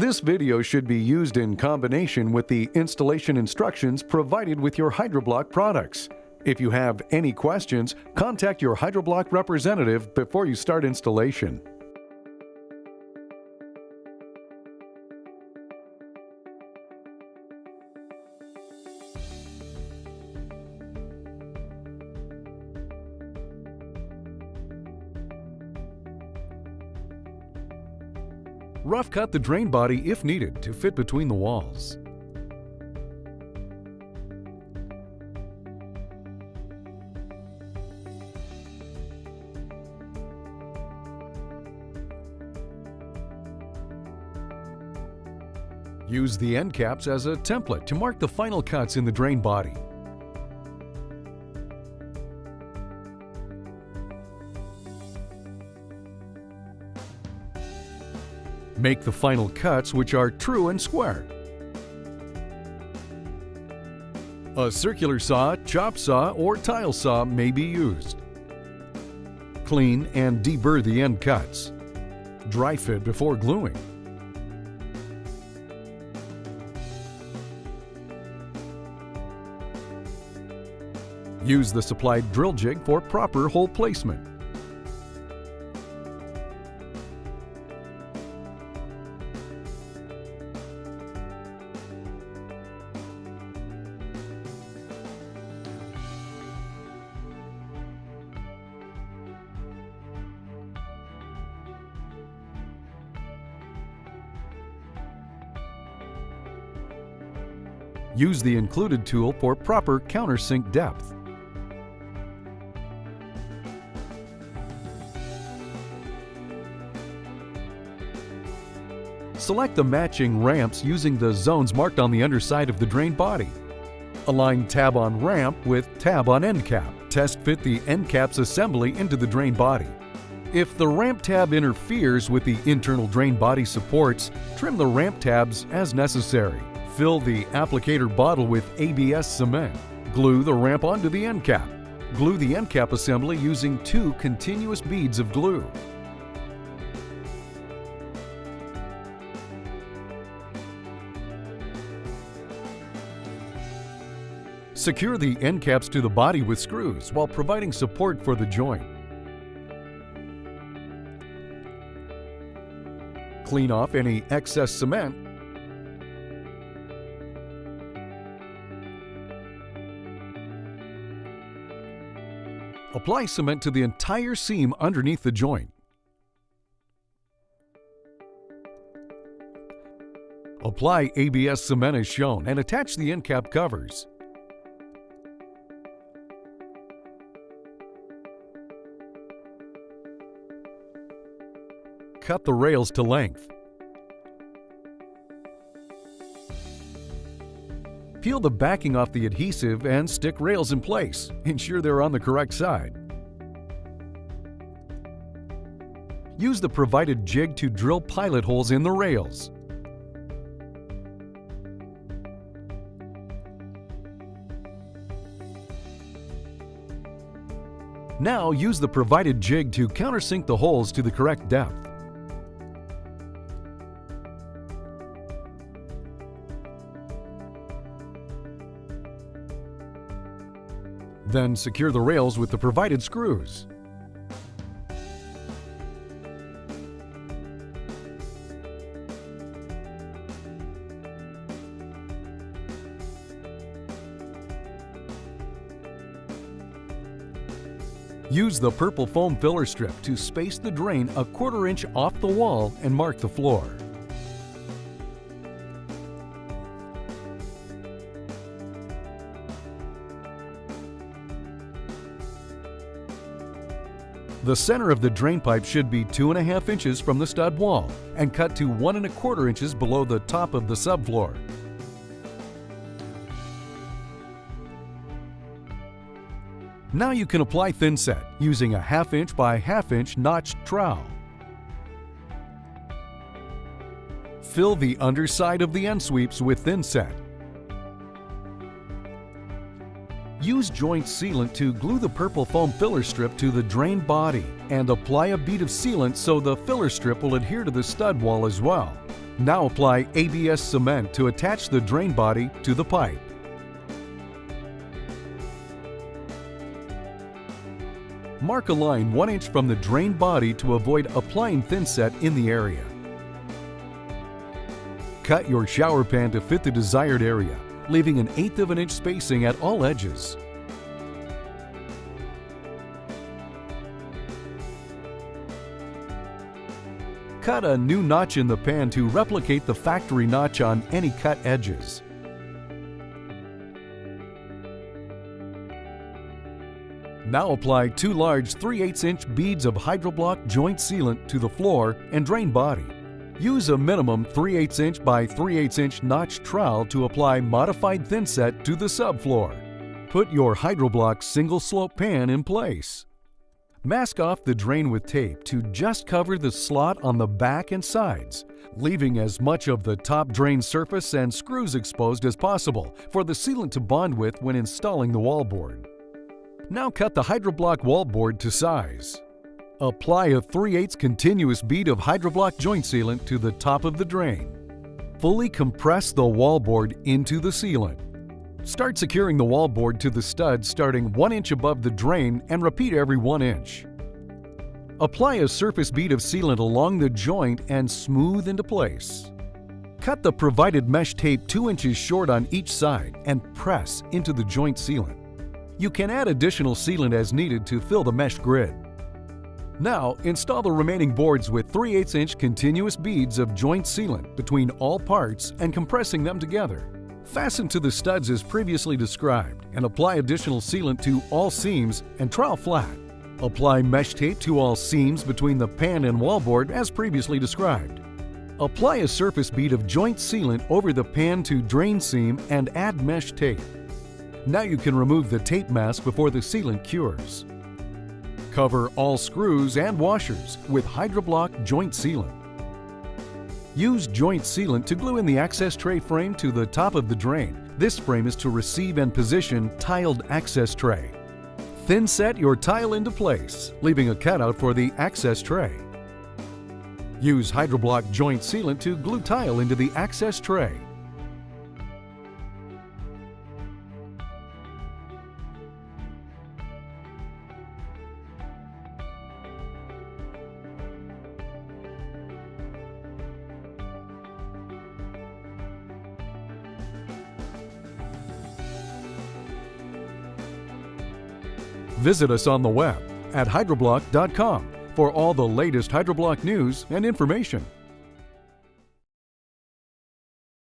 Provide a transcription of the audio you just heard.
This video should be used in combination with the installation instructions provided with your HYDRO-BLOK products. If you have any questions, contact your HYDRO-BLOK representative before you start installation. Rough cut the drain body if needed to fit between the walls. Use the end caps as a template to mark the final cuts in the drain body. Make the final cuts, which are true and square. A circular saw, chop saw, or tile saw may be used. Clean and deburr the end cuts. Dry fit before gluing. Use the supplied drill jig for proper hole placement. Use the included tool for proper countersink depth. Select the matching ramps using the zones marked on the underside of the drain body. Align tab on ramp with tab on end cap. Test fit the end cap's assembly into the drain body. If the ramp tab interferes with the internal drain body supports, trim the ramp tabs as necessary. Fill the applicator bottle with ABS cement. Glue the ramp onto the end cap. Glue the end cap assembly using 2 continuous beads of glue. Secure the end caps to the body with screws while providing support for the joint. Clean off any excess cement. Apply cement to the entire seam underneath the joint. Apply ABS cement as shown and attach the end cap covers. Cut the rails to length. Peel the backing off the adhesive and stick rails in place. Ensure they're on the correct side. Use the provided jig to drill pilot holes in the rails. Now use the provided jig to countersink the holes to the correct depth. Then secure the rails with the provided screws. Use the purple foam filler strip to space the drain a 1/4 inch off the wall and mark the floor. The center of the drain pipe should be 2½ inches from the stud wall and cut to 1¼ inches below the top of the subfloor. Now you can apply thin set using a 1/2 inch by 1/2 inch notched trowel. Fill the underside of the end sweeps with thin set. Use joint sealant to glue the purple foam filler strip to the drain body and apply a bead of sealant so the filler strip will adhere to the stud wall as well. Now apply ABS cement to attach the drain body to the pipe. Mark a line 1 inch from the drain body to avoid applying thinset in the area. Cut your shower pan to fit the desired area, leaving an 1/8 of an inch spacing at all edges. Cut a new notch in the pan to replicate the factory notch on any cut edges. Now apply 2 large 3/8 inch beads of HYDRO-BLOK joint sealant to the floor and drain body. Use a minimum 3/8 inch by 3/8 inch notch trowel to apply modified thinset to the subfloor. Put your HYDRO-BLOK single slope pan in place. Mask off the drain with tape to just cover the slot on the back and sides, leaving as much of the top drain surface and screws exposed as possible for the sealant to bond with when installing the wallboard. Now cut the HYDRO-BLOK wallboard to size. Apply a 3/8 continuous bead of HYDRO-BLOK joint sealant to the top of the drain. Fully compress the wallboard into the sealant. Start securing the wallboard to the stud starting 1 inch above the drain and repeat every 1 inch. Apply a surface bead of sealant along the joint and smooth into place. Cut the provided mesh tape 2 inches short on each side and press into the joint sealant. You can add additional sealant as needed to fill the mesh grid. Now, install the remaining boards with 3/8 inch continuous beads of joint sealant between all parts and compressing them together. Fasten to the studs as previously described and apply additional sealant to all seams and trowel flat. Apply mesh tape to all seams between the pan and wallboard as previously described. Apply a surface bead of joint sealant over the pan to drain seam and add mesh tape. Now you can remove the tape mask before the sealant cures. Cover all screws and washers with HYDRO-BLOK joint sealant. Use joint sealant to glue in the access tray frame to the top of the drain. This frame is to receive and position tiled access tray. Thin set your tile into place, leaving a cutout for the access tray. Use HYDRO-BLOK joint sealant to glue tile into the access tray. Visit us on the web at hydroblok.com for all the latest HYDRO-BLOK news and information.